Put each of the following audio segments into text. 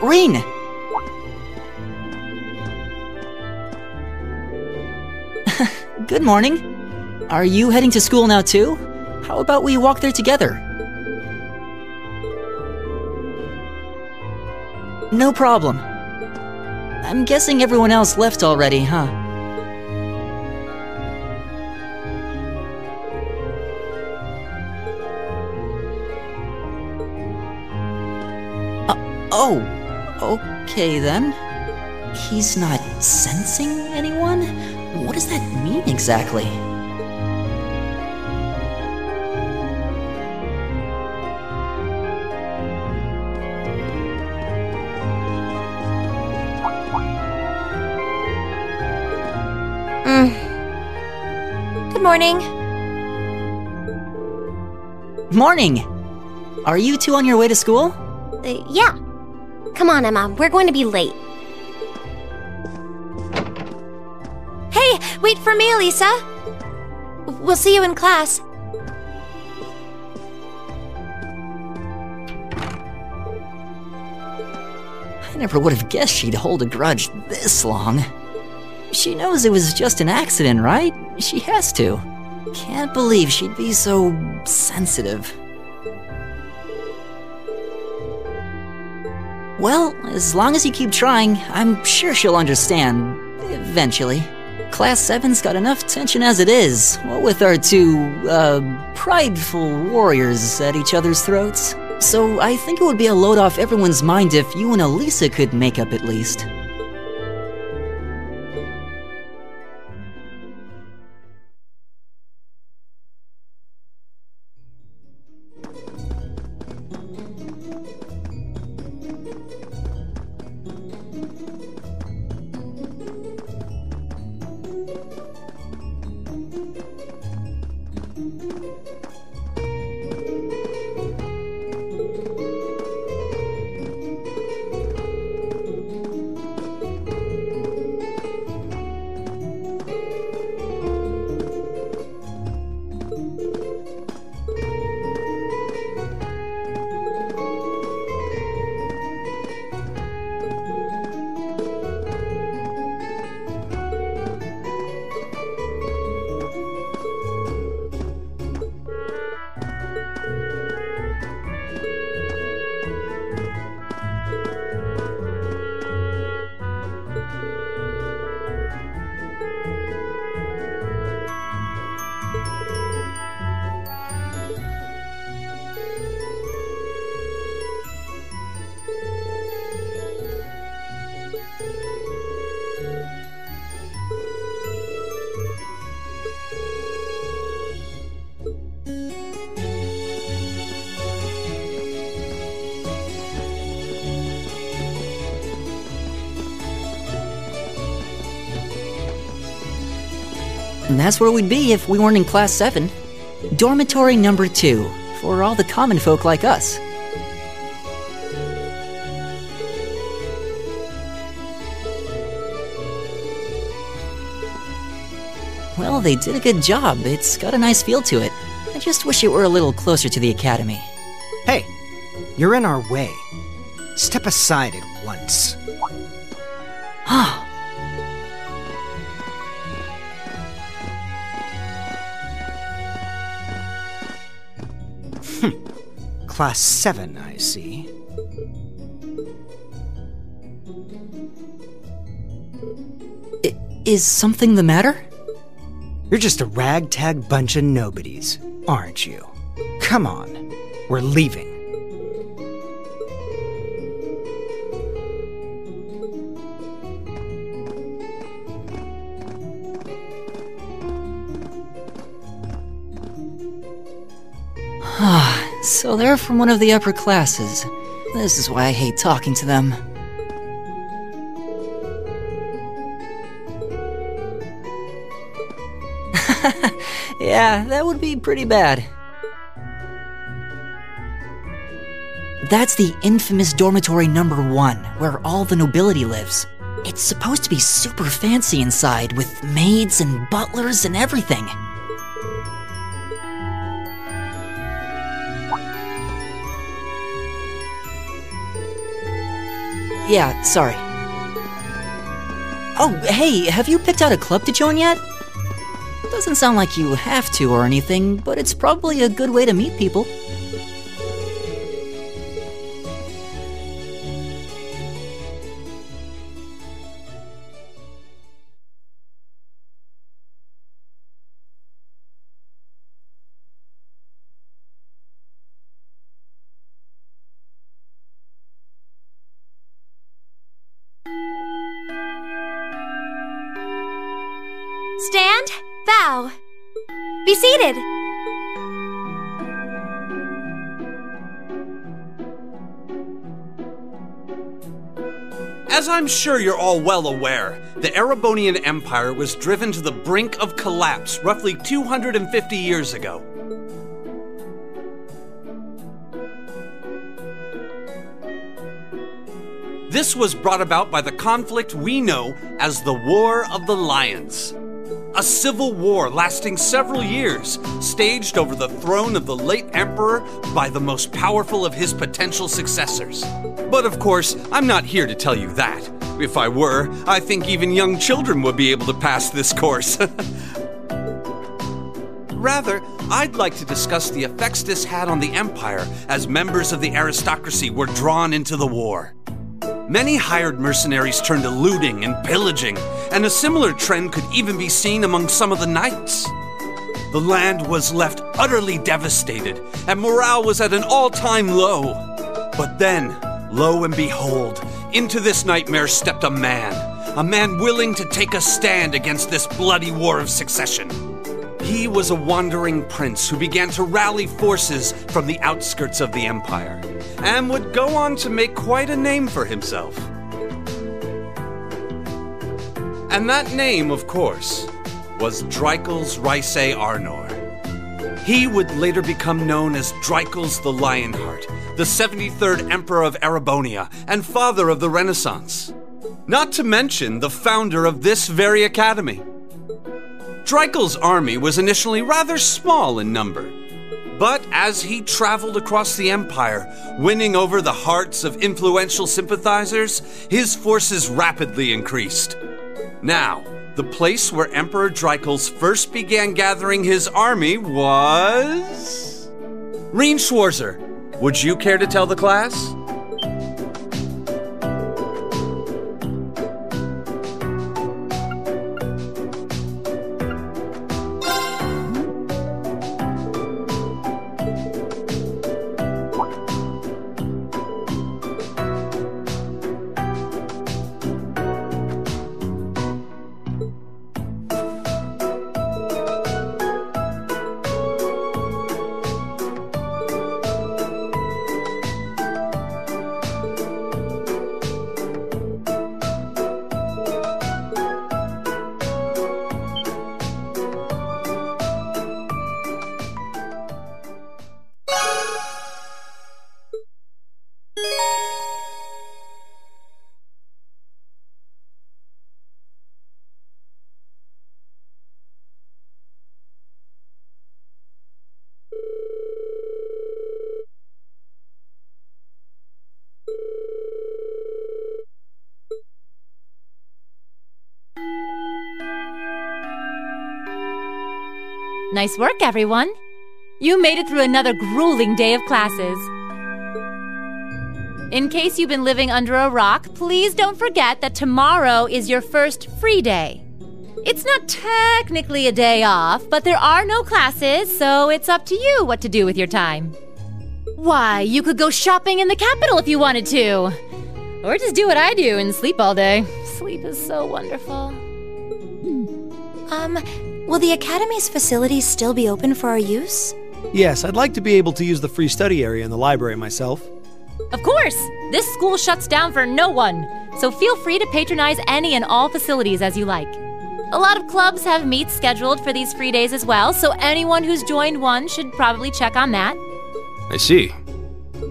Rean! Good morning. Are you heading to school now too? How about we walk there together? No problem. I'm guessing everyone else left already, huh? Oh, okay then. He's not sensing anyone? What does that mean exactly? Good morning. Morning! Are you two on your way to school? Yeah. Come on, Emma. We're going to be late. Hey, wait for me, Alisa. We'll see you in class. I never would have guessed she'd hold a grudge this long. She knows it was just an accident, right? She has to. Can't believe she'd be so sensitive. Well, as long as you keep trying, I'm sure she'll understand. Eventually. Class 7's got enough tension as it is, what with our two, prideful warriors at each other's throats. So I think it would be a load off everyone's mind if you and Alisa could make up at least. And that's where we'd be if we weren't in Class 7. Dormitory number 2, for all the common folk like us. Well, they did a good job. It's got a nice feel to it. I just wish it were a little closer to the academy. Hey, you're in our way. Step aside at once. Ah. Class 7, I see. Is something the matter? You're just a ragtag bunch of nobodies, aren't you? Come on, we're leaving. So they're from one of the upper classes. This is why I hate talking to them. Yeah, that would be pretty bad. That's the infamous dormitory number 1, where all the nobility lives. It's supposed to be super fancy inside, with maids and butlers and everything. Yeah, sorry. Oh, hey, have you picked out a club to join yet? Doesn't sound like you have to or anything, but it's probably a good way to meet people. Stand, bow. Be seated. As I'm sure you're all well aware, the Erebonian Empire was driven to the brink of collapse roughly 250 years ago. This was brought about by the conflict we know as the War of the Lions. A civil war lasting several years, staged over the throne of the late emperor by the most powerful of his potential successors. But of course, I'm not here to tell you that. If I were, I think even young children would be able to pass this course. Rather, I'd like to discuss the effects this had on the empire as members of the aristocracy were drawn into the war. Many hired mercenaries turned to looting and pillaging, and a similar trend could even be seen among some of the knights. The land was left utterly devastated, and morale was at an all-time low. But then, lo and behold, into this nightmare stepped a man willing to take a stand against this bloody war of succession. He was a wandering prince who began to rally forces from the outskirts of the empire, and would go on to make quite a name for himself. And that name, of course, was Dreikels Rhysei Arnor. He would later become known as Dreikels the Lionheart, the 73rd Emperor of Erebonia and father of the Renaissance. Not to mention the founder of this very academy. Dreikels' army was initially rather small in number, but as he traveled across the empire, winning over the hearts of influential sympathizers, his forces rapidly increased. Now, the place where Emperor Dreikels first began gathering his army was... Rean Schwarzer, would you care to tell the class? Nice work, everyone. You made it through another grueling day of classes. In case you've been living under a rock, please don't forget that tomorrow is your first free day. It's not technically a day off, but there are no classes, so it's up to you what to do with your time. Why, you could go shopping in the capital if you wanted to. Or just do what I do and sleep all day. Sleep is so wonderful. Will the Academy's facilities still be open for our use? Yes, I'd like to be able to use the free study area in the library myself. Of course! This school shuts down for no one, so feel free to patronize any and all facilities as you like. A lot of clubs have meets scheduled for these free days as well, so anyone who's joined one should probably check on that. I see.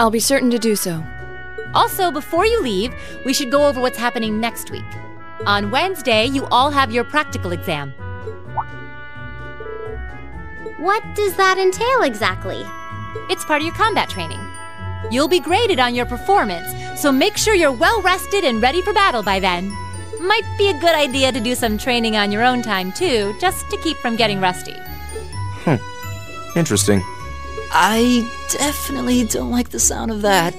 I'll be certain to do so. Also, before you leave, we should go over what's happening next week. On Wednesday, you all have your practical exam. What does that entail exactly? It's part of your combat training. You'll be graded on your performance, so make sure you're well rested and ready for battle by then. Might be a good idea to do some training on your own time, too, just to keep from getting rusty. Interesting. I definitely don't like the sound of that.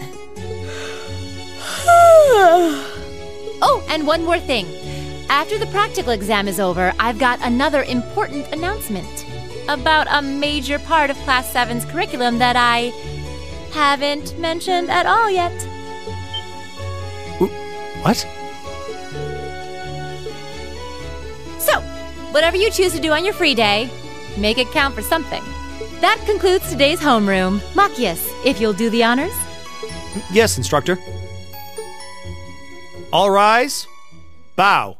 Oh, and one more thing. After the practical exam is over, I've got another important announcement about a major part of Class 7's curriculum that I haven't mentioned at all yet. What? So, whatever you choose to do on your free day, make it count for something. That concludes today's homeroom. Machias, if you'll do the honors. Yes, instructor. All rise. Bow.